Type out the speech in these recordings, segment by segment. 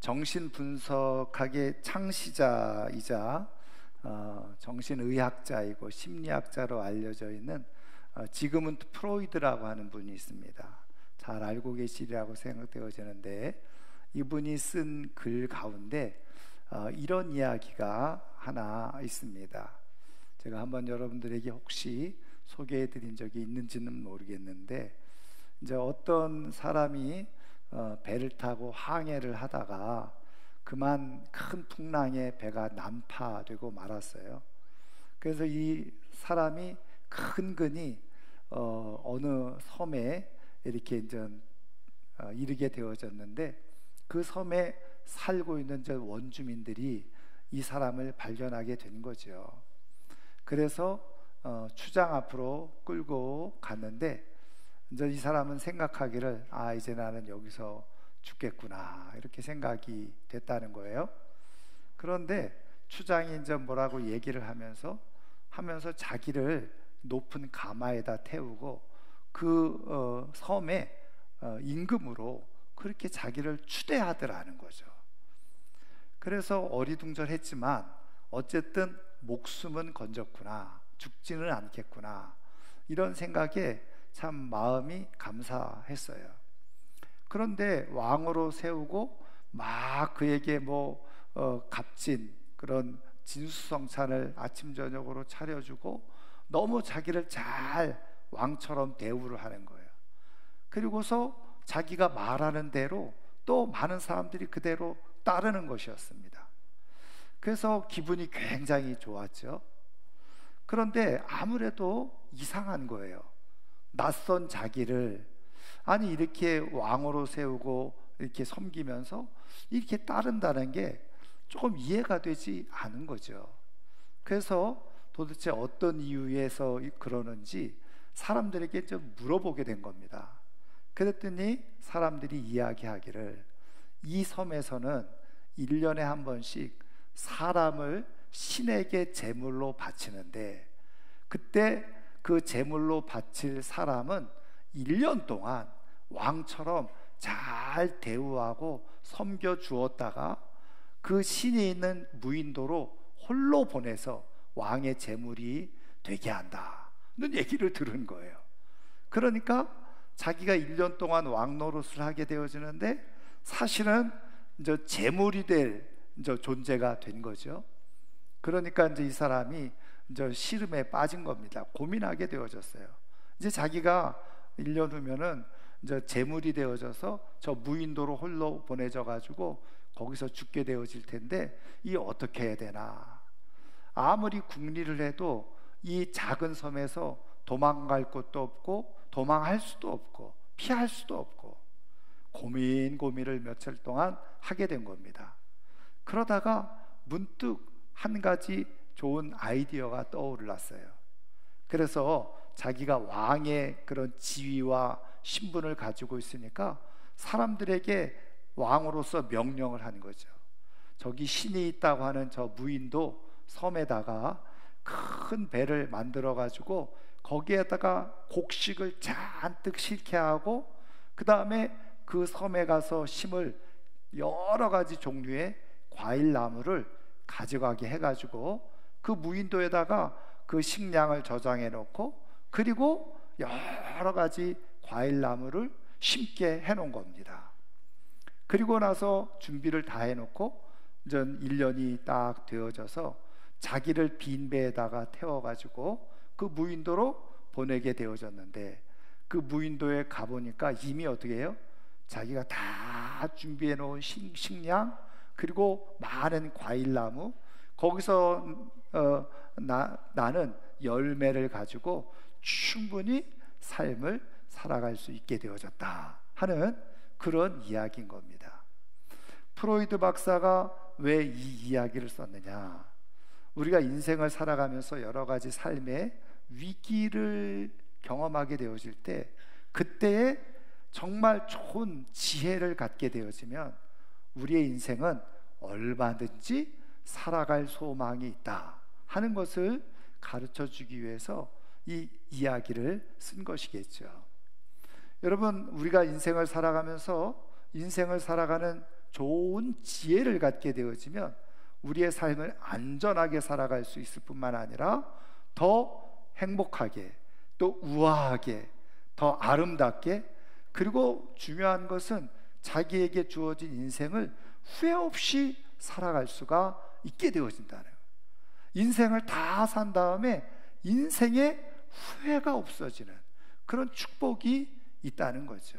정신분석학의 창시자이자 정신의학자이고 심리학자로 알려져 있는 지그문트 프로이드라고 하는 분이 있습니다. 잘 알고 계시리라고 생각되어지는데, 이분이 쓴 글 가운데 이런 이야기가 하나 있습니다. 제가 한번 여러분들에게 혹시 소개해 드린 적이 있는지는 모르겠는데, 이제 어떤 사람이 배를 타고 항해를 하다가 그만 큰 풍랑에 배가 난파되고 말았어요. 그래서 이 사람이 근근히 어느 섬에 이렇게 이제 이르게 되어졌는데, 그 섬에 살고 있는 저 원주민들이 이 사람을 발견하게 된 거죠. 그래서 추장 앞으로 끌고 갔는데, 이제 이 사람은 생각하기를 이제 나는 여기서 죽겠구나, 이렇게 생각이 됐다는 거예요. 그런데 추장이 이제 뭐라고 얘기를 하면서 자기를 높은 가마에다 태우고 그 섬의 임금으로 그렇게 자기를 추대하더라는 거죠. 그래서 어리둥절했지만 어쨌든 목숨은 건졌구나, 죽지는 않겠구나, 이런 생각에 참 마음이 감사했어요. 그런데 왕으로 세우고 막 그에게 값진 그런 진수성찬을 아침 저녁으로 차려주고 너무 자기를 잘 왕처럼 대우를 하는 거예요. 그리고서 자기가 말하는 대로 또 많은 사람들이 그대로 따르는 것이었습니다. 그래서 기분이 굉장히 좋았죠. 그런데 아무래도 이상한 거예요. 낯선 자기를 이렇게 왕으로 세우고 이렇게 섬기면서 이렇게 따른다는 게 조금 이해가 되지 않은 거죠. 그래서 도대체 어떤 이유에서 그러는지 사람들에게 좀 물어보게 된 겁니다. 그랬더니 사람들이 이야기하기를, 이 섬에서는 1년에 한 번씩 사람을 신에게 제물로 바치는데, 그때 그 제물로 바칠 사람은 1년 동안 왕처럼 잘 대우하고 섬겨 주었다가 그 신이 있는 무인도로 홀로 보내서 왕의 제물이 되게 한다는 얘기를 들은 거예요. 그러니까 자기가 1년 동안 왕 노릇을 하게 되어지는데 사실은 이제 제물이 될 존재가 된 거죠. 그러니까 이제 이 사람이 이제 시름에 빠진 겁니다. 고민하게 되어졌어요. 이제 자기가 1년 후면은 이제 제물이 되어져서 저 무인도로 홀로 보내져 가지고 거기서 죽게 되어질 텐데 이 어떻게 해야 되나. 아무리 궁리를 해도 이 작은 섬에서 도망갈 곳도 없고 도망할 수도 없고 피할 수도 없고 고민을 며칠 동안 하게 된 겁니다. 그러다가 문득 한 가지 좋은 아이디어가 떠올랐어요. 그래서 자기가 왕의 그런 지위와 신분을 가지고 있으니까 사람들에게 왕으로서 명령을 하는 거죠. 저기 신이 있다고 하는 저 무인도 섬에다가 큰 배를 만들어 가지고 거기에다가 곡식을 잔뜩 싣게 하고, 그 다음에 그 섬에 가서 심을 여러 가지 종류의 과일 나무를 가져가게 해가지고 그 무인도에다가 그 식량을 저장해 놓고, 그리고 여러 가지 과일 나무를 심게 해 놓은 겁니다. 그리고 나서 준비를 다 해놓고 이제 1년이 딱 되어져서 자기를 빈 배에다가 태워가지고 그 무인도로 보내게 되어졌는데, 그 무인도에 가보니까 이미 어떻게 해요? 자기가 다 준비해 놓은 식량, 그리고 많은 과일나무, 거기서 나는 열매를 가지고 충분히 삶을 살아갈 수 있게 되어졌다 하는 그런 이야기인 겁니다. 프로이드 박사가 왜 이 이야기를 썼느냐? 우리가 인생을 살아가면서 여러 가지 삶의 위기를 경험하게 되어질 때, 그때에 정말 좋은 지혜를 갖게 되어지면 우리의 인생은 얼마든지 살아갈 소망이 있다 하는 것을 가르쳐 주기 위해서 이 이야기를 쓴 것이겠죠. 여러분, 우리가 인생을 살아가면서 인생을 살아가는 좋은 지혜를 갖게 되어지면 우리의 삶을 안전하게 살아갈 수 있을 뿐만 아니라 더 행복하게, 또 우아하게, 더 아름답게, 그리고 중요한 것은 자기에게 주어진 인생을 후회 없이 살아갈 수가 있게 되어진다는 거예요. 인생을 다 산 다음에 인생에 후회가 없어지는 그런 축복이 있다는 거죠.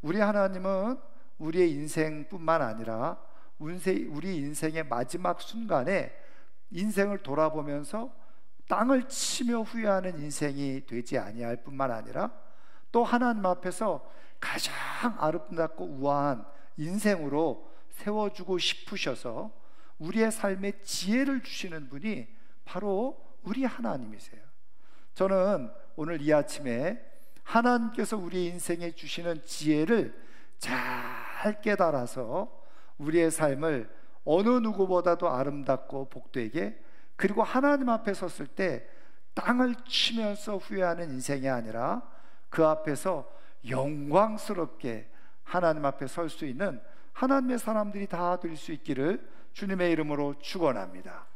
우리 하나님은 우리의 인생뿐만 아니라 우리 인생의 마지막 순간에 인생을 돌아보면서 땅을 치며 후회하는 인생이 되지 아니할 뿐만 아니라 또 하나님 앞에서 가장 아름답고 우아한 인생으로 세워주고 싶으셔서 우리의 삶에 지혜를 주시는 분이 바로 우리 하나님이세요. 저는 오늘 이 아침에 하나님께서 우리 인생에 주시는 지혜를 잘 깨달아서 우리의 삶을 어느 누구보다도 아름답고 복되게, 그리고 하나님 앞에 섰을 때 땅을 치면서 후회하는 인생이 아니라 그 앞에서 영광스럽게 하나님 앞에 설 수 있는 하나님의 사람들이 다 될 수 있기를 주님의 이름으로 축원합니다.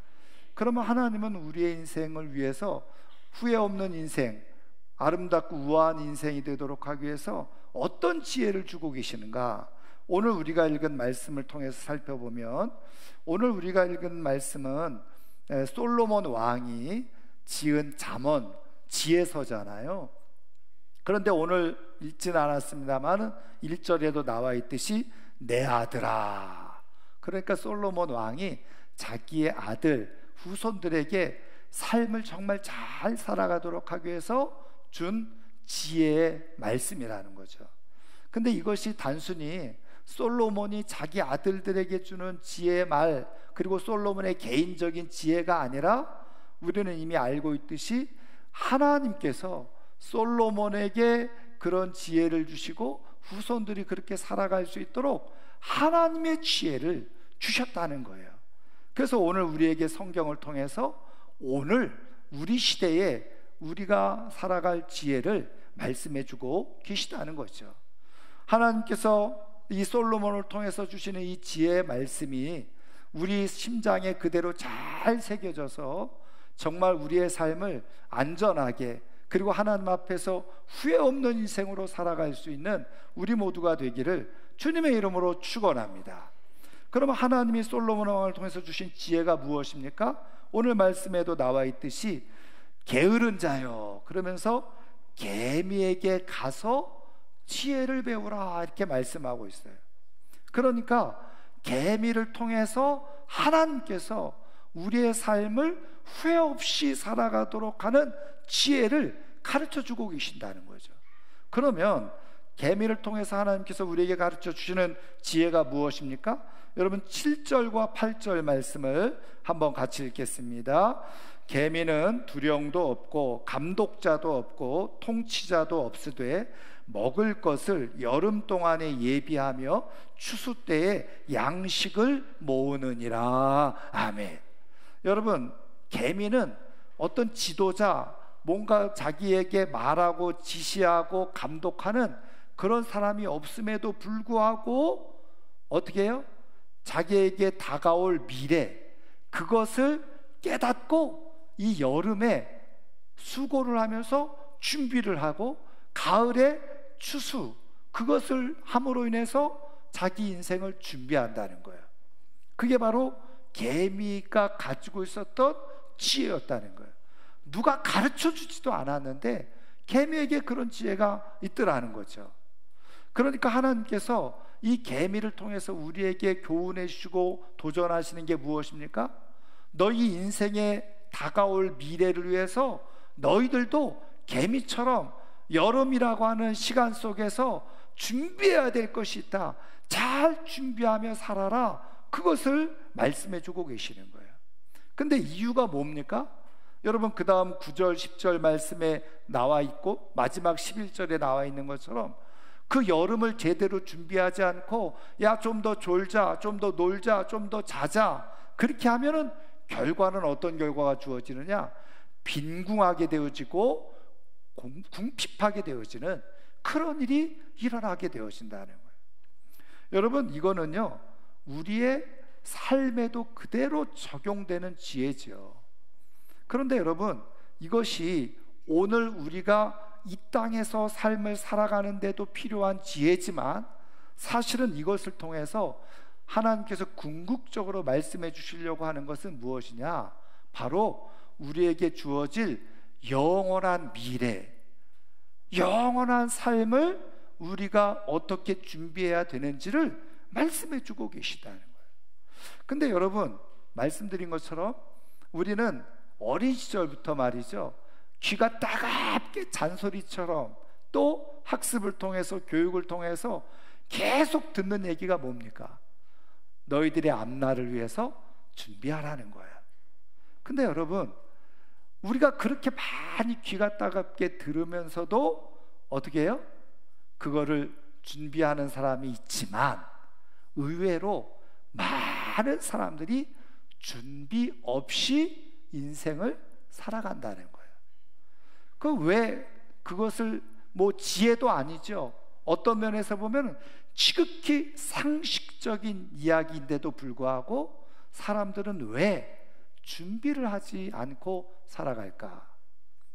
그러면 하나님은 우리의 인생을 위해서 후회 없는 인생, 아름답고 우아한 인생이 되도록 하기 위해서 어떤 지혜를 주고 계시는가? 오늘 우리가 읽은 말씀을 통해서 살펴보면, 오늘 우리가 읽은 말씀은 솔로몬 왕이 지은 잠언, 지혜서잖아요. 그런데 오늘 읽지는 않았습니다만 1절에도 나와 있듯이 내 아들아, 그러니까 솔로몬 왕이 자기의 아들, 후손들에게 삶을 정말 잘 살아가도록 하기 위해서 준 지혜의 말씀이라는 거죠. 근데 이것이 단순히 솔로몬이 자기 아들들에게 주는 지혜의 말, 그리고 솔로몬의 개인적인 지혜가 아니라 우리는 이미 알고 있듯이 하나님께서 솔로몬에게 그런 지혜를 주시고 후손들이 그렇게 살아갈 수 있도록 하나님의 지혜를 주셨다는 거예요. 그래서 오늘 우리에게 성경을 통해서 오늘 우리 시대에 우리가 살아갈 지혜를 말씀해 주고 계시다는 거죠. 하나님께서 이 솔로몬을 통해서 주시는 이 지혜의 말씀이 우리 심장에 그대로 잘 새겨져서 정말 우리의 삶을 안전하게, 그리고 하나님 앞에서 후회 없는 인생으로 살아갈 수 있는 우리 모두가 되기를 주님의 이름으로 축원합니다. 그러면 하나님이 솔로몬 왕을 통해서 주신 지혜가 무엇입니까? 오늘 말씀에도 나와 있듯이 게으른 자여, 그러면서 개미에게 가서 지혜를 배우라, 이렇게 말씀하고 있어요. 그러니까 개미를 통해서 하나님께서 우리의 삶을 후회 없이 살아가도록 하는 지혜를 가르쳐 주고 계신다는 거죠. 그러면 개미를 통해서 하나님께서 우리에게 가르쳐 주시는 지혜가 무엇입니까? 여러분 7절과 8절 말씀을 한번 같이 읽겠습니다. 개미는 두령도 없고 감독자도 없고 통치자도 없으되 먹을 것을 여름 동안에 예비하며 추수 때에 양식을 모으느니라. 아멘. 여러분, 개미는 어떤 지도자, 뭔가 자기에게 말하고 지시하고 감독하는 그런 사람이 없음에도 불구하고 어떻게 해요? 자기에게 다가올 미래, 그것을 깨닫고 이 여름에 수고를 하면서 준비를 하고 가을에 추수, 그것을 함으로 인해서 자기 인생을 준비한다는 거예요. 그게 바로 개미가 가지고 있었던 지혜였다는 거예요. 누가 가르쳐 주지도 않았는데 개미에게 그런 지혜가 있더라는 거죠. 그러니까 하나님께서 이 개미를 통해서 우리에게 교훈해 주시고 도전하시는 게 무엇입니까? 너희 인생에 다가올 미래를 위해서 너희들도 개미처럼 여름이라고 하는 시간 속에서 준비해야 될 것이 있다. 잘 준비하며 살아라. 그것을 말씀해 주고 계시는 거예요. 근데 이유가 뭡니까? 여러분, 그 다음 9절 10절 말씀에 나와 있고 마지막 11절에 나와 있는 것처럼 그 여름을 제대로 준비하지 않고 야, 좀 더 졸자, 좀 더 놀자, 좀 더 자자, 그렇게 하면은 결과는 어떤 결과가 주어지느냐? 빈궁하게 되어지고 궁핍하게 되어지는 그런 일이 일어나게 되어진다는 거예요. 여러분, 이거는요 우리의 삶에도 그대로 적용되는 지혜죠. 그런데 여러분, 이것이 오늘 우리가 이 땅에서 삶을 살아가는 데도 필요한 지혜지만, 사실은 이것을 통해서 하나님께서 궁극적으로 말씀해 주시려고 하는 것은 무엇이냐? 바로 우리에게 주어질 영원한 미래, 영원한 삶을 우리가 어떻게 준비해야 되는지를 말씀해 주고 계시다는 거예요. 근데 여러분, 말씀드린 것처럼 우리는 어린 시절부터 말이죠, 귀가 따갑게 잔소리처럼 또 학습을 통해서, 교육을 통해서 계속 듣는 얘기가 뭡니까? 너희들의 앞날을 위해서 준비하라는 거예요. 근데 여러분, 우리가 그렇게 많이 귀가 따갑게 들으면서도 어떻게 해요? 그거를 준비하는 사람이 있지만 의외로 많은 사람들이 준비 없이 인생을 살아간다는 거예요. 그 왜 그것을 뭐 지혜도 아니죠. 어떤 면에서 보면 지극히 상식적인 이야기인데도 불구하고 사람들은 왜 준비를 하지 않고 살아갈까?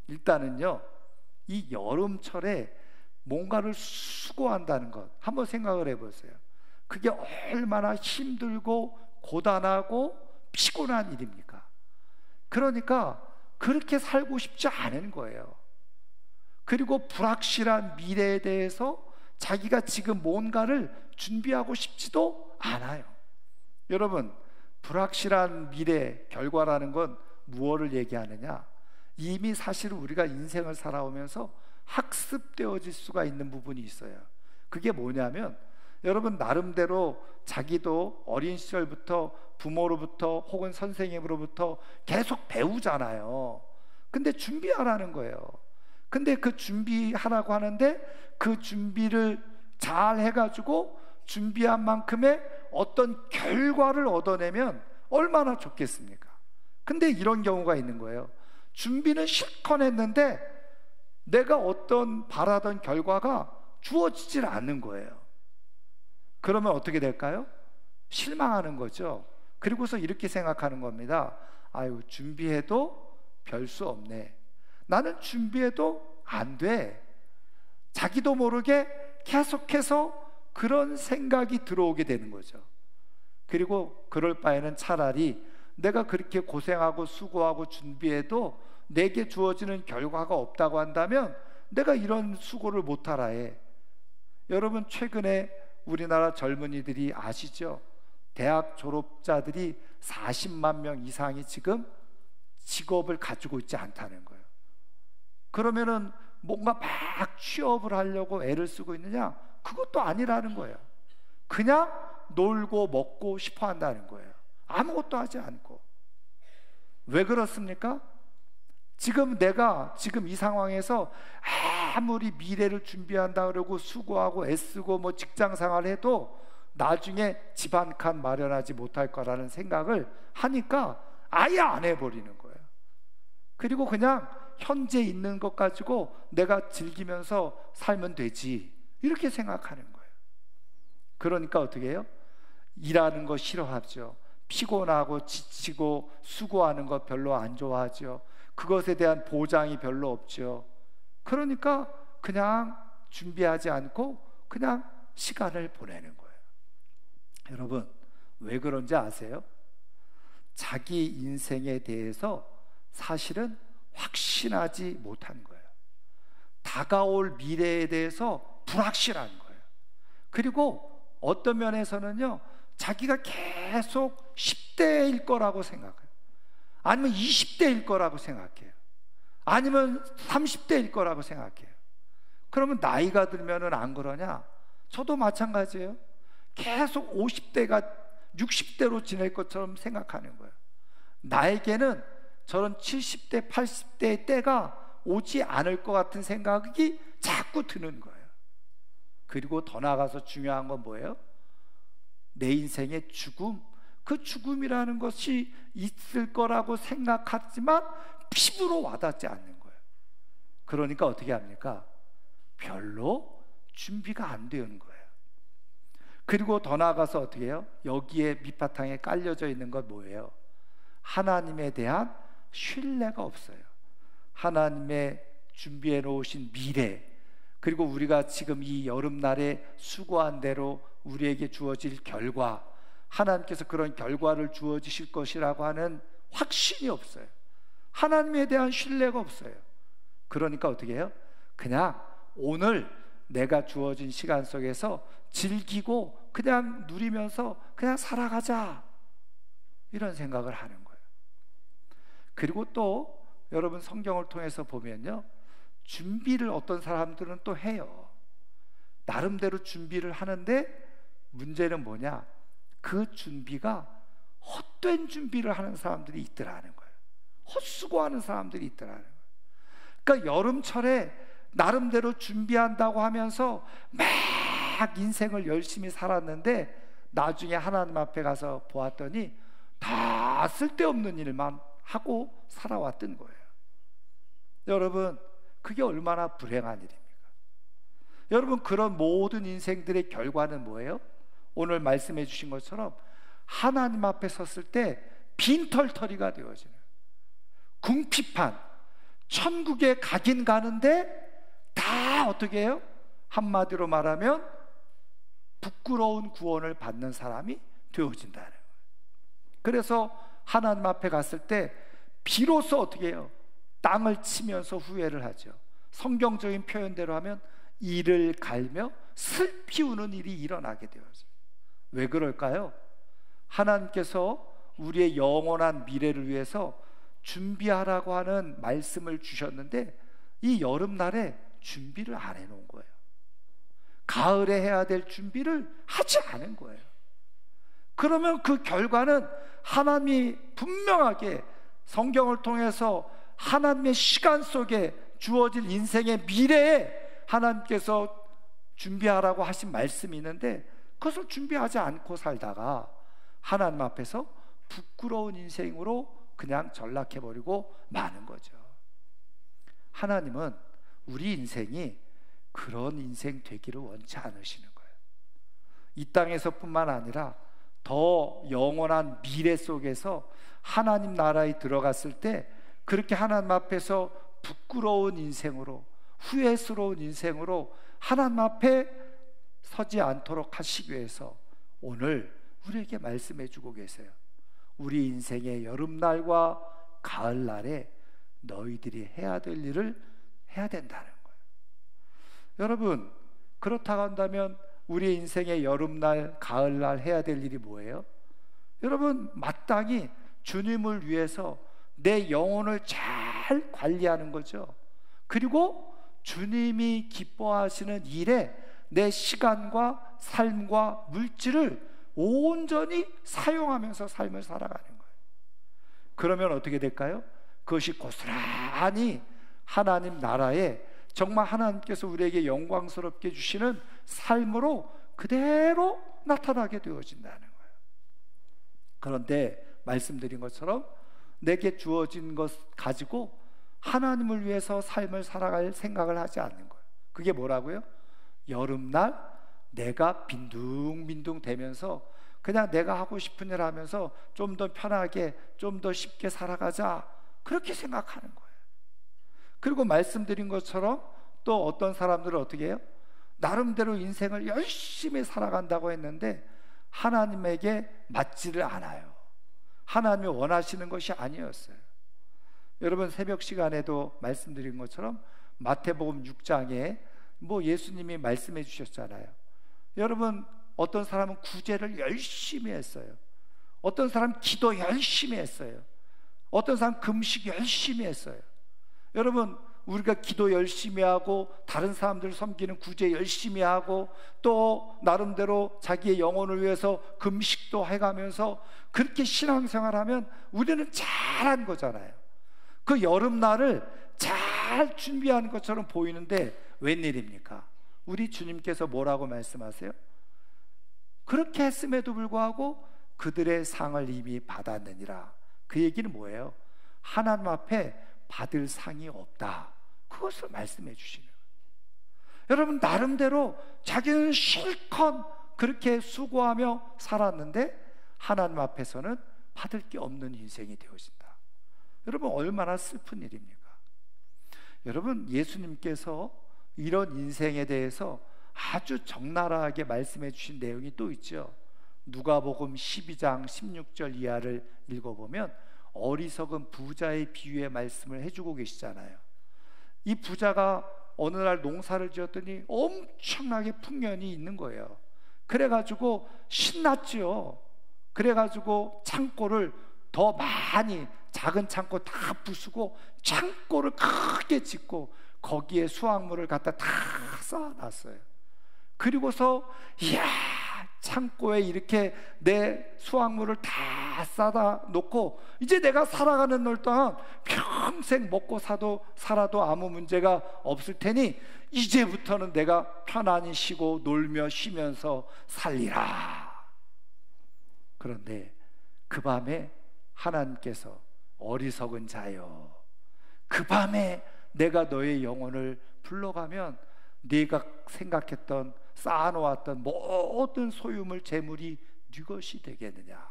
일단은요, 이 여름철에 뭔가를 수고한다는 것 한번 생각을 해보세요. 그게 얼마나 힘들고 고단하고 피곤한 일입니까? 그러니까 그렇게 살고 싶지 않은 거예요. 그리고 불확실한 미래에 대해서 자기가 지금 뭔가를 준비하고 싶지도 않아요. 여러분, 불확실한 미래 결과라는 건 무엇을 얘기하느냐? 이미 사실은 우리가 인생을 살아오면서 학습되어질 수가 있는 부분이 있어요. 그게 뭐냐면, 여러분 나름대로 자기도 어린 시절부터 부모로부터 혹은 선생님으로부터 계속 배우잖아요. 근데 준비하라는 거예요. 근데 그 준비하라고 하는데 그 준비를 잘 해가지고 준비한 만큼의 어떤 결과를 얻어내면 얼마나 좋겠습니까? 근데 이런 경우가 있는 거예요. 준비는 실컷 했는데 내가 어떤 바라던 결과가 주어지질 않는 거예요. 그러면 어떻게 될까요? 실망하는 거죠. 그리고서 이렇게 생각하는 겁니다. 아유, 준비해도 별 수 없네. 나는 준비해도 안 돼. 자기도 모르게 계속해서 그런 생각이 들어오게 되는 거죠. 그리고 그럴 바에는 차라리 내가 그렇게 고생하고 수고하고 준비해도 내게 주어지는 결과가 없다고 한다면 내가 이런 수고를 못하라 해. 여러분, 최근에 우리나라 젊은이들이 아시죠? 대학 졸업자들이 40만 명 이상이 지금 직업을 가지고 있지 않다는 거예요. 그러면은 뭔가 막 취업을 하려고 애를 쓰고 있느냐? 그것도 아니라는 거예요. 그냥 놀고 먹고 싶어 한다는 거예요. 아무것도 하지 않고. 왜 그렇습니까? 지금 내가 지금 이 상황에서 아무리 미래를 준비한다 그러고 수고하고 애쓰고 뭐 직장 생활해도 나중에 집 한 칸 마련하지 못할 거라는 생각을 하니까 아예 안 해버리는 거예요. 그리고 그냥 현재 있는 것 가지고 내가 즐기면서 살면 되지, 이렇게 생각하는 거예요. 그러니까 어떻게 해요? 일하는 거 싫어하죠. 피곤하고 지치고 수고하는 거 별로 안 좋아하죠. 그것에 대한 보장이 별로 없죠. 그러니까 그냥 준비하지 않고 그냥 시간을 보내는 거예요. 여러분, 왜 그런지 아세요? 자기 인생에 대해서 사실은 확신하지 못한 거예요. 다가올 미래에 대해서 불확실한 거예요. 그리고 어떤 면에서는요, 자기가 계속 10대일 거라고 생각해요. 아니면 20대일 거라고 생각해요. 아니면 30대일 거라고 생각해요. 그러면 나이가 들면은 안 그러냐? 저도 마찬가지예요. 계속 50대가 60대로 지낼 것처럼 생각하는 거예요. 나에게는 저런 70대, 80대의 때가 오지 않을 것 같은 생각이 자꾸 드는 거예요. 그리고 더 나아가서 중요한 건 뭐예요? 내 인생의 죽음. 그 죽음이라는 것이 있을 거라고 생각하지만 피부로 와닿지 않는 거예요. 그러니까 어떻게 합니까? 별로 준비가 안 되는 거예요. 그리고 더 나아가서 어떻게 해요? 여기에 밑바탕에 깔려져 있는 건 뭐예요? 하나님에 대한 신뢰가 없어요. 하나님의 준비해 놓으신 미래, 그리고 우리가 지금 이 여름날에 수고한 대로 우리에게 주어질 결과, 하나님께서 그런 결과를 주어지실 것이라고 하는 확신이 없어요. 하나님에 대한 신뢰가 없어요. 그러니까 어떻게 해요? 그냥 오늘 내가 주어진 시간 속에서 즐기고 그냥 누리면서 그냥 살아가자, 이런 생각을 하는 거예요. 그리고 또 여러분 성경을 통해서 보면요, 준비를 어떤 사람들은 또 해요. 나름대로 준비를 하는데 문제는 뭐냐? 그 준비가 헛된 준비를 하는 사람들이 있더라는 거예요. 헛수고하는 사람들이 있더라는 거예요. 그러니까 여름철에 나름대로 준비한다고 하면서 막 인생을 열심히 살았는데 나중에 하나님 앞에 가서 보았더니 다 쓸데없는 일만 하고 살아왔던 거예요. 여러분, 그게 얼마나 불행한 일입니까? 여러분, 그런 모든 인생들의 결과는 뭐예요? 오늘 말씀해 주신 것처럼 하나님 앞에 섰을 때 빈털터리가 되어지는, 궁핍한, 천국에 가긴 가는데 다 어떻게 해요? 한마디로 말하면 부끄러운 구원을 받는 사람이 되어진다는 거예요. 그래서 하나님 앞에 갔을 때 비로소 어떻게 해요? 땅을 치면서 후회를 하죠. 성경적인 표현대로 하면 이를 갈며 슬피 우는 일이 일어나게 되어져요. 왜 그럴까요? 하나님께서 우리의 영원한 미래를 위해서 준비하라고 하는 말씀을 주셨는데 이 여름날에 준비를 안 해놓은 거예요. 가을에 해야 될 준비를 하지 않은 거예요. 그러면 그 결과는 하나님이 분명하게 성경을 통해서 하나님의 시간 속에 주어질 인생의 미래에 하나님께서 준비하라고 하신 말씀이 있는데 그것을 준비하지 않고 살다가 하나님 앞에서 부끄러운 인생으로 그냥 전락해버리고 마는 거죠. 하나님은 우리 인생이 그런 인생 되기를 원치 않으시는 거예요. 이 땅에서뿐만 아니라 더 영원한 미래 속에서 하나님 나라에 들어갔을 때 그렇게 하나님 앞에서 부끄러운 인생으로, 후회스러운 인생으로 하나님 앞에 서지 않도록 하시기 위해서 오늘 우리에게 말씀해 주고 계세요. 우리 인생의 여름날과 가을날에 너희들이 해야 될 일을 해야 된다는 거예요. 여러분, 그렇다고 한다면 우리 인생의 여름날, 가을날 해야 될 일이 뭐예요? 여러분, 마땅히 주님을 위해서 내 영혼을 잘 관리하는 거죠. 그리고 주님이 기뻐하시는 일에 내 시간과 삶과 물질을 온전히 사용하면서 삶을 살아가는 거예요. 그러면 어떻게 될까요? 그것이 고스란히 하나님 나라에 정말 하나님께서 우리에게 영광스럽게 주시는 삶으로 그대로 나타나게 되어진다는 거예요. 그런데 말씀드린 것처럼 내게 주어진 것 가지고 하나님을 위해서 삶을 살아갈 생각을 하지 않는 거예요. 그게 뭐라고요? 여름날 내가 빈둥빈둥 대면서 그냥 내가 하고 싶은 일 하면서 좀 더 편하게, 좀 더 쉽게 살아가자, 그렇게 생각하는 거예요. 그리고 말씀드린 것처럼 또 어떤 사람들은 어떻게 해요? 나름대로 인생을 열심히 살아간다고 했는데 하나님에게 맞지를 않아요. 하나님이 원하시는 것이 아니었어요. 여러분, 새벽 시간에도 말씀드린 것처럼 마태복음 6장에 예수님이 말씀해 주셨잖아요. 여러분, 어떤 사람은 구제를 열심히 했어요. 어떤 사람은 기도 열심히 했어요. 어떤 사람은 금식 열심히 했어요. 여러분, 우리가 기도 열심히 하고 다른 사람들 섬기는 구제 열심히 하고 또 나름대로 자기의 영혼을 위해서 금식도 해가면서 그렇게 신앙생활하면 우리는 잘한 거잖아요. 그 여름날을 잘 준비하는 것처럼 보이는데 웬일입니까? 우리 주님께서 뭐라고 말씀하세요? 그렇게 했음에도 불구하고 그들의 상을 이미 받았느니라. 그 얘기는 뭐예요? 하나님 앞에 받을 상이 없다, 그것을 말씀해 주시는 거예요. 여러분, 나름대로 자기는 실컷 그렇게 수고하며 살았는데 하나님 앞에서는 받을 게 없는 인생이 되어진다. 여러분, 얼마나 슬픈 일입니까? 여러분, 예수님께서 이런 인생에 대해서 아주 적나라하게 말씀해 주신 내용이 또 있죠. 누가복음 12장 16절 이하를 읽어보면 어리석은 부자의 비유의 말씀을 해주고 계시잖아요. 이 부자가 어느 날 농사를 지었더니 엄청나게 풍년이 있는 거예요. 그래가지고 신났죠. 그래가지고 창고를 더 많이, 작은 창고 다 부수고 창고를 크게 짓고 거기에 수확물을 갖다 다 쌓아놨어요. 그리고서 이야, 창고에 이렇게 내 수확물을 다 싸다 놓고 이제 내가 살아가는 날 동안 평생 먹고 살아도 아무 문제가 없을 테니 이제부터는 내가 편안히 쉬고 놀며 쉬면서 살리라. 그런데 그 밤에 하나님께서 어리석은 자여, 그 밤에 내가 너의 영혼을 불러가면 네가 생각했던, 쌓아놓았던 모든 소유물, 재물이 네 것이 되겠느냐.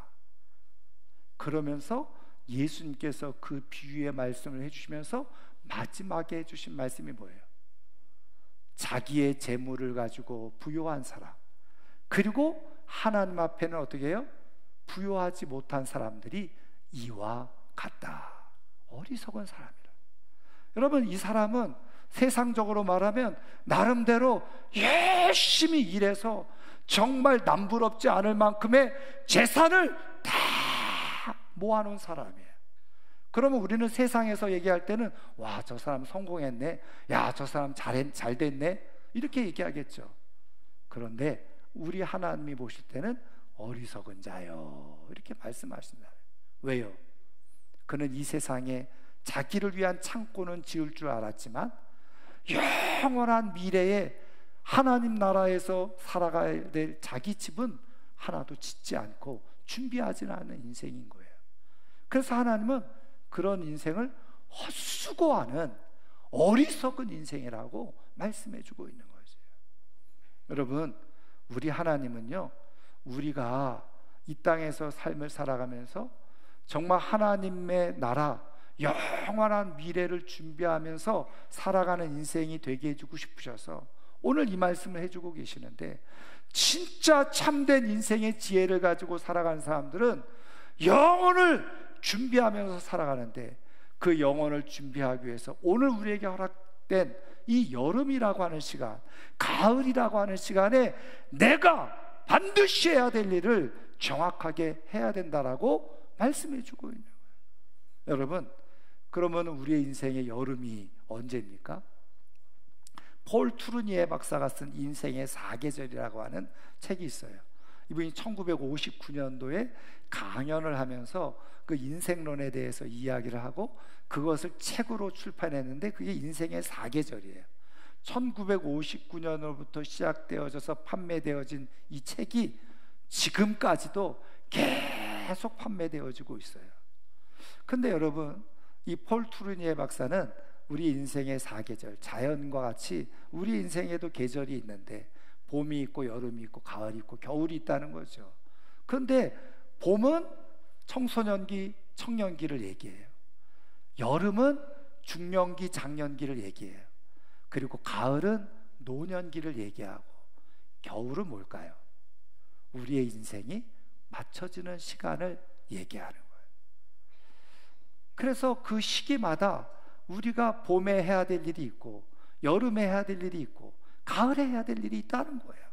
그러면서 예수님께서 그 비유의 말씀을 해주시면서 마지막에 해주신 말씀이 뭐예요? 자기의 재물을 가지고 부요한 사람, 그리고 하나님 앞에는 어떻게 해요? 부요하지 못한 사람들이 이와 같다. 어리석은 사람이라. 여러분, 이 사람은 세상적으로 말하면 나름대로 열심히 일해서 정말 남부럽지 않을 만큼의 재산을 다 모아놓은 사람이에요. 그러면 우리는 세상에서 얘기할 때는 와, 저 사람 성공했네, 야, 저 사람 잘 됐네, 이렇게 얘기하겠죠. 그런데 우리 하나님이 보실 때는 어리석은 자요, 이렇게 말씀하신다. 왜요? 그는 이 세상에 자기를 위한 창고는 지을 줄 알았지만 영원한 미래에 하나님 나라에서 살아가야 될 자기 집은 하나도 짓지 않고 준비하지는 않은 인생인 거예요. 그래서 하나님은 그런 인생을 헛수고하는 어리석은 인생이라고 말씀해 주고 있는 거죠. 여러분, 우리 하나님은요, 우리가 이 땅에서 삶을 살아가면서 정말 하나님의 나라, 영원한 미래를 준비하면서 살아가는 인생이 되게 해주고 싶으셔서 오늘 이 말씀을 해주고 계시는데, 진짜 참된 인생의 지혜를 가지고 살아가는 사람들은 영혼을 준비하면서 살아가는데, 그 영혼을 준비하기 위해서 오늘 우리에게 허락된 이 여름이라고 하는 시간, 가을이라고 하는 시간에 내가 반드시 해야 될 일을 정확하게 해야 된다라고 말씀해 주고 있는 거예요. 여러분, 그러면 우리의 인생의 여름이 언제입니까? 폴 투르니에 박사가 쓴 인생의 4계절이라고 하는 책이 있어요. 이분이 1959년도에 강연을 하면서 그 인생론에 대해서 이야기를 하고 그것을 책으로 출판했는데 그게 인생의 4계절이에요. 1959년으로부터 시작되어져서 판매되어진 이 책이 지금까지도 계속 판매되어지고 있어요. 근데 여러분, 이 폴 투르니에 박사는 우리 인생의 4계절, 자연과 같이 우리 인생에도 계절이 있는데 봄이 있고 여름이 있고 가을이 있고 겨울이 있다는 거죠. 그런데 봄은 청소년기, 청년기를 얘기해요. 여름은 중년기, 장년기를 얘기해요. 그리고 가을은 노년기를 얘기하고 겨울은 뭘까요? 우리의 인생이 맞춰지는 시간을 얘기하는 거예요. 그래서 그 시기마다 우리가 봄에 해야 될 일이 있고 여름에 해야 될 일이 있고 가을에 해야 될 일이 있다는 거예요.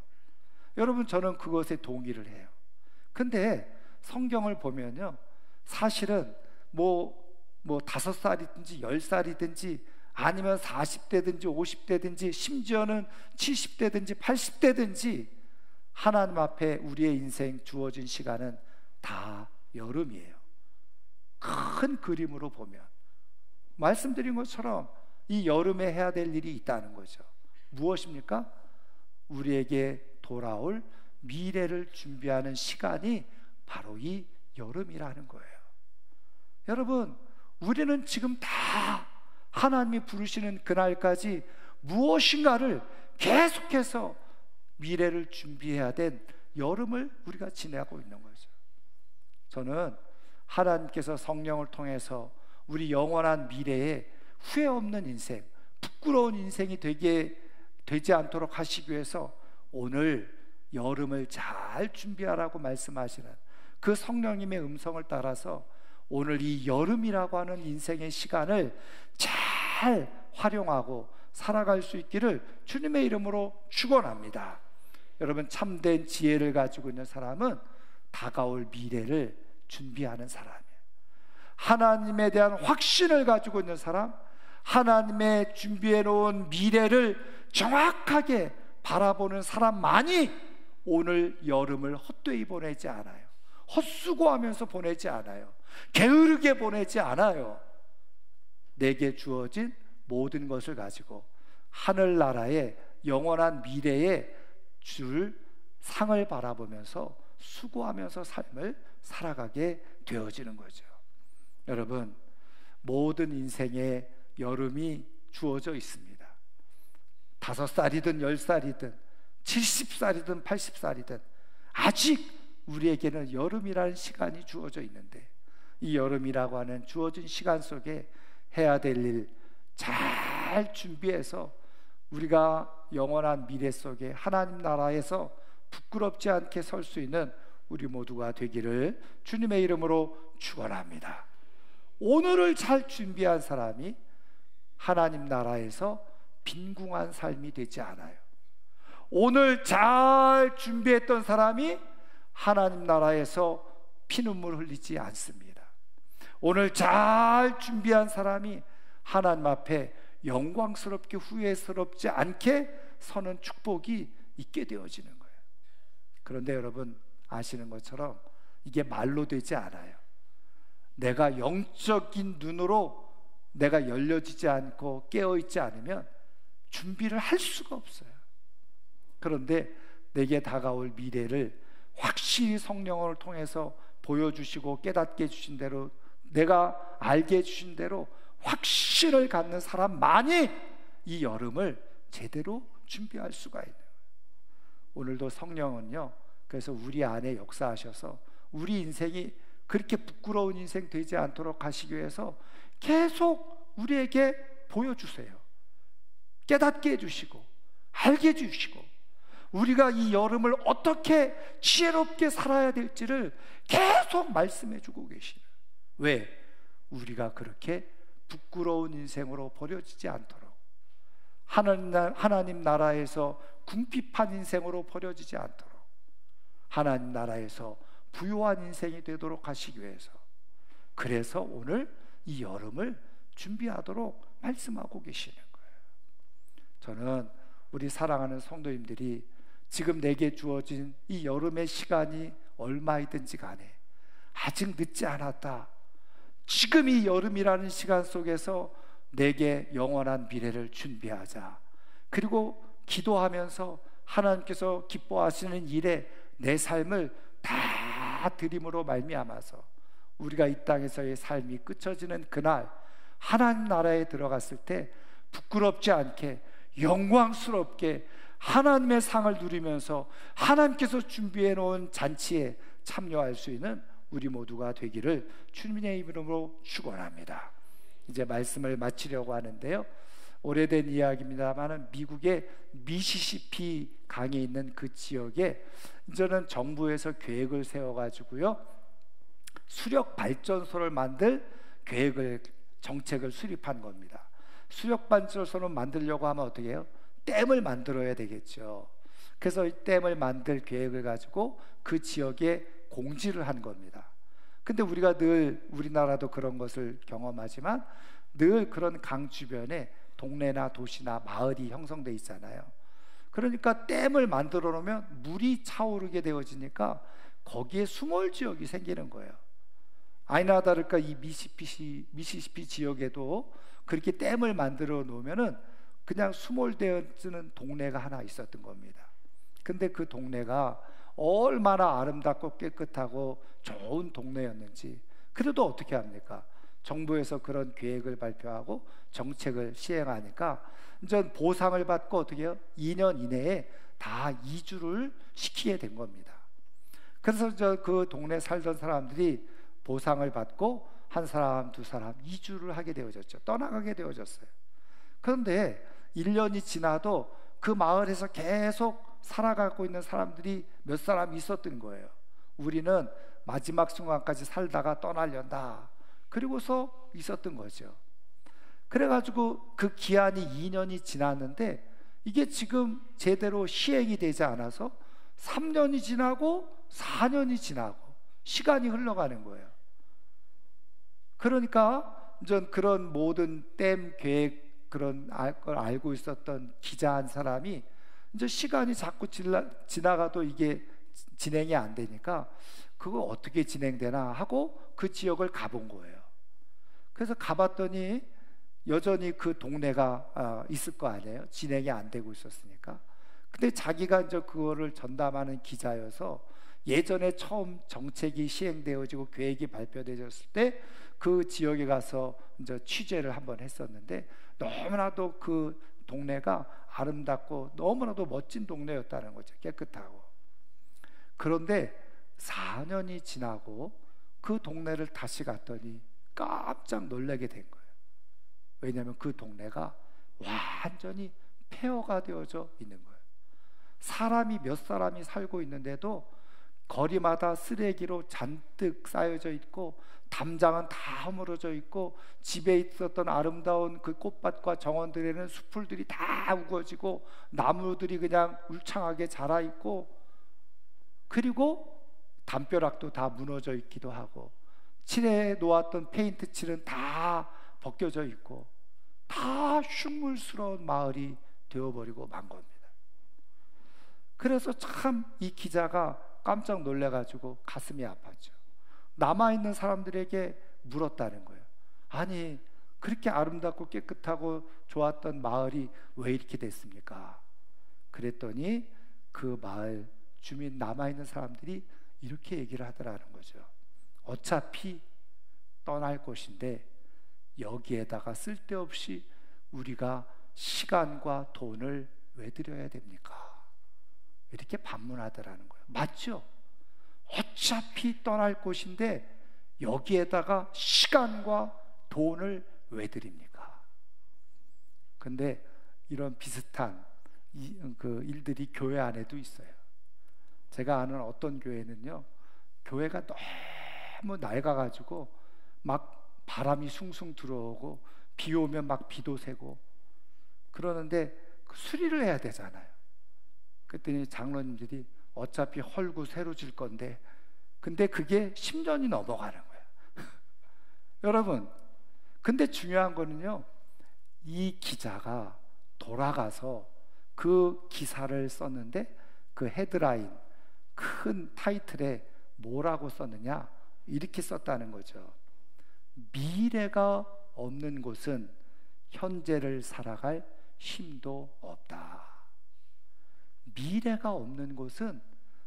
여러분, 저는 그것에 동의를 해요. 근데 성경을 보면요, 사실은 뭐 5살이든지 10살이든지 아니면 40대든지 50대든지 심지어는 70대든지 80대든지 하나님 앞에 우리의 인생 주어진 시간은 다 여름이에요. 큰 그림으로 보면 말씀드린 것처럼 이 여름에 해야 될 일이 있다는 거죠. 무엇입니까? 우리에게 돌아올 미래를 준비하는 시간이 바로 이 여름이라는 거예요. 여러분, 우리는 지금 다 하나님이 부르시는 그날까지 무엇인가를 계속해서 미래를 준비해야 된 여름을 우리가 지내고 있는 거죠. 저는 하나님께서 성령을 통해서 우리 영원한 미래에 후회 없는 인생, 부끄러운 인생이 되지 않도록 하시기 위해서 오늘 여름을 잘 준비하라고 말씀하시는 그 성령님의 음성을 따라서 오늘 이 여름이라고 하는 인생의 시간을 잘 활용하고 살아갈 수 있기를 주님의 이름으로 축원합니다. 여러분, 참된 지혜를 가지고 있는 사람은 다가올 미래를 준비하는 사람이에요. 하나님에 대한 확신을 가지고 있는 사람, 하나님의 준비해 놓은 미래를 정확하게 바라보는 사람만이 오늘 여름을 헛되이 보내지 않아요. 헛수고하면서 보내지 않아요. 게으르게 보내지 않아요. 내게 주어진 모든 것을 가지고 하늘나라의 영원한 미래에 줄 상을 바라보면서 수고하면서 삶을 살아가게 되어지는 거죠. 여러분, 모든 인생에 여름이 주어져 있습니다. 5살이든 10살이든 70살이든 80살이든 아직 우리에게는 여름이라는 시간이 주어져 있는데, 이 여름이라고 하는 주어진 시간 속에 해야 될 일 잘 준비해서 우리가 영원한 미래 속에 하나님 나라에서 부끄럽지 않게 설 수 있는 우리 모두가 되기를 주님의 이름으로 축원합니다. 오늘을 잘 준비한 사람이 하나님 나라에서 빈궁한 삶이 되지 않아요. 오늘 잘 준비했던 사람이 하나님 나라에서 피눈물 흘리지 않습니다. 오늘 잘 준비한 사람이 하나님 앞에 영광스럽게 후회스럽지 않게 서는 축복이 있게 되어지는 거예요. 그런데 여러분, 아시는 것처럼 이게 말로 되지 않아요. 내가 영적인 눈으로 내가 열려지지 않고 깨어있지 않으면 준비를 할 수가 없어요. 그런데 내게 다가올 미래를 확실히 성령을 통해서 보여주시고 깨닫게 해주신 대로, 내가 알게 해주신 대로 확신을 갖는 사람만이 이 여름을 제대로 준비할 수가 있는 거예요. 오늘도 성령은요, 그래서 우리 안에 역사하셔서 우리 인생이 그렇게 부끄러운 인생 되지 않도록 하시기 위해서 계속 우리에게 보여주세요. 깨닫게 해주시고 알게 해주시고 우리가 이 여름을 어떻게 지혜롭게 살아야 될지를 계속 말씀해주고 계시는. 왜? 우리가 그렇게 부끄러운 인생으로 버려지지 않도록, 하나님 나라에서 궁핍한 인생으로 버려지지 않도록, 하나님 나라에서 부유한 인생이 되도록 하시기 위해서, 그래서 오늘 이 여름을 준비하도록 말씀하고 계시는 거예요. 저는 우리 사랑하는 성도님들이 지금 내게 주어진 이 여름의 시간이 얼마이든지 간에 아직 늦지 않았다. 지금 이 여름이라는 시간 속에서 내게 영원한 미래를 준비하자. 그리고 기도하면서 하나님께서 기뻐하시는 일에 내 삶을 다 드림으로 말미암아서 우리가 이 땅에서의 삶이 끝쳐지는 그날 하나님 나라에 들어갔을 때 부끄럽지 않게 영광스럽게 하나님의 상을 누리면서 하나님께서 준비해 놓은 잔치에 참여할 수 있는 우리 모두가 되기를 주님의 이름으로 축원합니다. 이제 말씀을 마치려고 하는데요, 오래된 이야기입니다만 미국의 미시시피 강에 있는 그 지역에 이제는 정부에서 계획을 세워가지고요, 수력 발전소를 만들 정책을 수립한 겁니다. 수력 발전소를 만들려고 하면 어떻게 해요? 댐을 만들어야 되겠죠. 그래서 이 댐을 만들 계획을 가지고 그 지역에 공지를 한 겁니다. 근데 우리가 늘, 우리나라도 그런 것을 경험하지만 늘 그런 강 주변에 동네나 도시나 마을이 형성돼 있잖아요. 그러니까 댐을 만들어 놓으면 물이 차오르게 되어지니까 거기에 수몰 지역이 생기는 거예요. 아니나 다를까 이 미시시피 지역에도 그렇게 댐을 만들어 놓으면은 그냥 수몰되어지는 동네가 하나 있었던 겁니다. 근데 그 동네가 얼마나 아름답고 깨끗하고 좋은 동네였는지, 그래도 어떻게 합니까? 정부에서 그런 계획을 발표하고 정책을 시행하니까 이제 보상을 받고 어떻게 해요? 2년 이내에 다 이주를 시키게 된 겁니다. 그래서 그 동네 살던 사람들이 보상을 받고 한 사람, 두 사람 이주를 하게 되어졌죠. 떠나가게 되어졌어요. 그런데 1년이 지나도 그 마을에서 계속 살아가고 있는 사람들이 몇 사람 있었던 거예요. 우리는 마지막 순간까지 살다가 떠나련다. 그리고서 있었던 거죠. 그래가지고 그 기한이 2년이 지났는데 이게 지금 제대로 시행이 되지 않아서 3년이 지나고 4년이 지나고 시간이 흘러가는 거예요. 그러니까 전 그런 모든 댐 계획 그런 걸 알고 있었던 기자 한 사람이 이제 시간이 자꾸 지나가도 이게 진행이 안 되니까 그거 어떻게 진행되나 하고 그 지역을 가본 거예요. 그래서 가봤더니 여전히 그 동네가 있을 거 아니에요. 진행이 안 되고 있었으니까. 근데 자기가 이제 그거를 전담하는 기자여서 예전에 처음 정책이 시행되어지고 계획이 발표되었을 때 그 지역에 가서 이제 취재를 한번 했었는데 너무나도 그 동네가 아름답고 너무나도 멋진 동네였다는 거죠. 깨끗하고. 그런데 4년이 지나고 그 동네를 다시 갔더니 깜짝 놀라게 된 거예요. 왜냐하면 그 동네가 완전히 폐허가 되어져 있는 거예요. 사람이 몇 사람이 살고 있는데도 거리마다 쓰레기로 잔뜩 쌓여져 있고 담장은 다 허물어져 있고 집에 있었던 아름다운 그 꽃밭과 정원들에는 수풀들이 다 우거지고 나무들이 그냥 울창하게 자라 있고 그리고 담벼락도 다 무너져 있기도 하고 칠해 놓았던 페인트 칠은 다 벗겨져 있고 다 흉물스러운 마을이 되어버리고 만 겁니다. 그래서 참 이 기자가 깜짝 놀래가지고 가슴이 아팠죠. 남아있는 사람들에게 물었다는 거예요. 아니 그렇게 아름답고 깨끗하고 좋았던 마을이 왜 이렇게 됐습니까? 그랬더니 그 마을 주민 남아있는 사람들이 이렇게 얘기를 하더라는 거죠. 어차피 떠날 곳인데 여기에다가 쓸데없이 우리가 시간과 돈을 왜 들여야 됩니까? 이렇게 반문하더라는 거예요. 맞죠? 어차피 떠날 곳인데 여기에다가 시간과 돈을 왜 드립니까? 근데 이런 비슷한 그 일들이 교회 안에도 있어요. 제가 아는 어떤 교회는요, 교회가 너무 낡아가지고 막 바람이 숭숭 들어오고 비 오면 막 비도 새고 그러는데 수리를 해야 되잖아요. 그랬더니 장로님들이 어차피 헐고 새로 질 건데 근데 그게 10년이 넘어가는 거예요. 여러분, 근데 중요한 거는요, 이 기자가 돌아가서 그 기사를 썼는데 그 헤드라인 큰 타이틀에 뭐라고 썼느냐, 이렇게 썼다는 거죠. 미래가 없는 곳은 현재를 살아갈 힘도 없다. 미래가 없는 곳은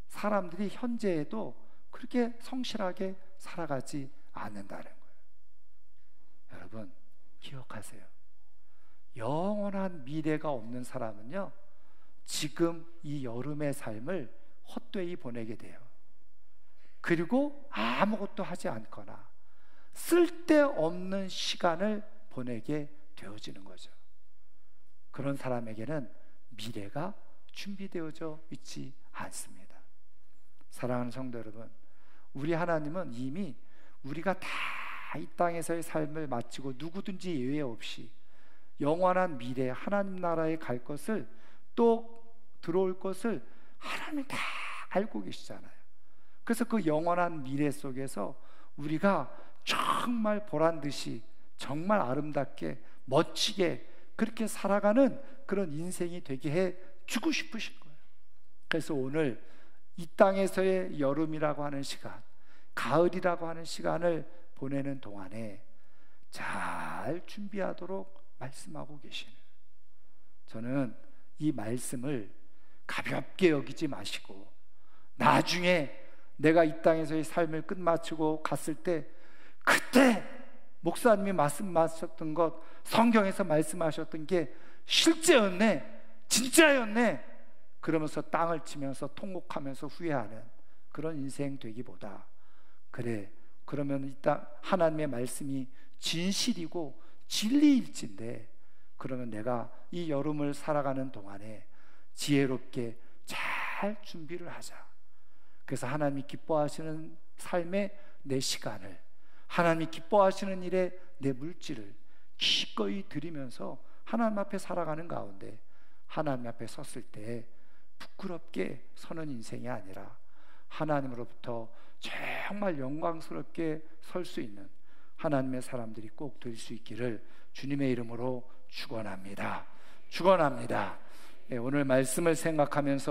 사람들이 현재에도 그렇게 성실하게 살아가지 않는다는 거예요. 여러분 기억하세요. 영원한 미래가 없는 사람은요, 지금 이 여름의 삶을 헛되이 보내게 돼요. 그리고 아무것도 하지 않거나 쓸데없는 시간을 보내게 되어지는 거죠. 그런 사람에게는 미래가 준비되어져 있지 않습니다. 사랑하는 성도 여러분, 우리 하나님은 이미 우리가 다 이 땅에서의 삶을 마치고 누구든지 예외 없이 영원한 미래 하나님 나라에 갈 것을, 또 들어올 것을 하나님 다 알고 계시잖아요. 그래서 그 영원한 미래 속에서 우리가 정말 보란듯이 정말 아름답게 멋지게 그렇게 살아가는 그런 인생이 되게 해 주고 싶으신 거예요. 그래서 오늘 이 땅에서의 여름이라고 하는 시간, 가을이라고 하는 시간을 보내는 동안에 잘 준비하도록 말씀하고 계시는, 저는 이 말씀을 가볍게 여기지 마시고 나중에 내가 이 땅에서의 삶을 끝마치고 갔을 때 그때 목사님이 말씀하셨던 것, 성경에서 말씀하셨던 게 실제였네, 진짜였네, 그러면서 땅을 치면서 통곡하면서 후회하는 그런 인생 되기보다, 그래, 그러면 이따 하나님의 말씀이 진실이고 진리일진데, 그러면 내가 이 여름을 살아가는 동안에 지혜롭게 잘 준비를 하자. 그래서 하나님이 기뻐하시는 삶에 내 시간을, 하나님이 기뻐하시는 일에 내 물질을 기꺼이 드리면서 하나님 앞에 살아가는 가운데, 하나님 앞에 섰을 때 부끄럽게 서는 인생이 아니라 하나님으로부터 정말 영광스럽게 설 수 있는 하나님의 사람들이 꼭 될 수 있기를 주님의 이름으로 축원합니다. 축원합니다. 오늘 말씀을 생각하면서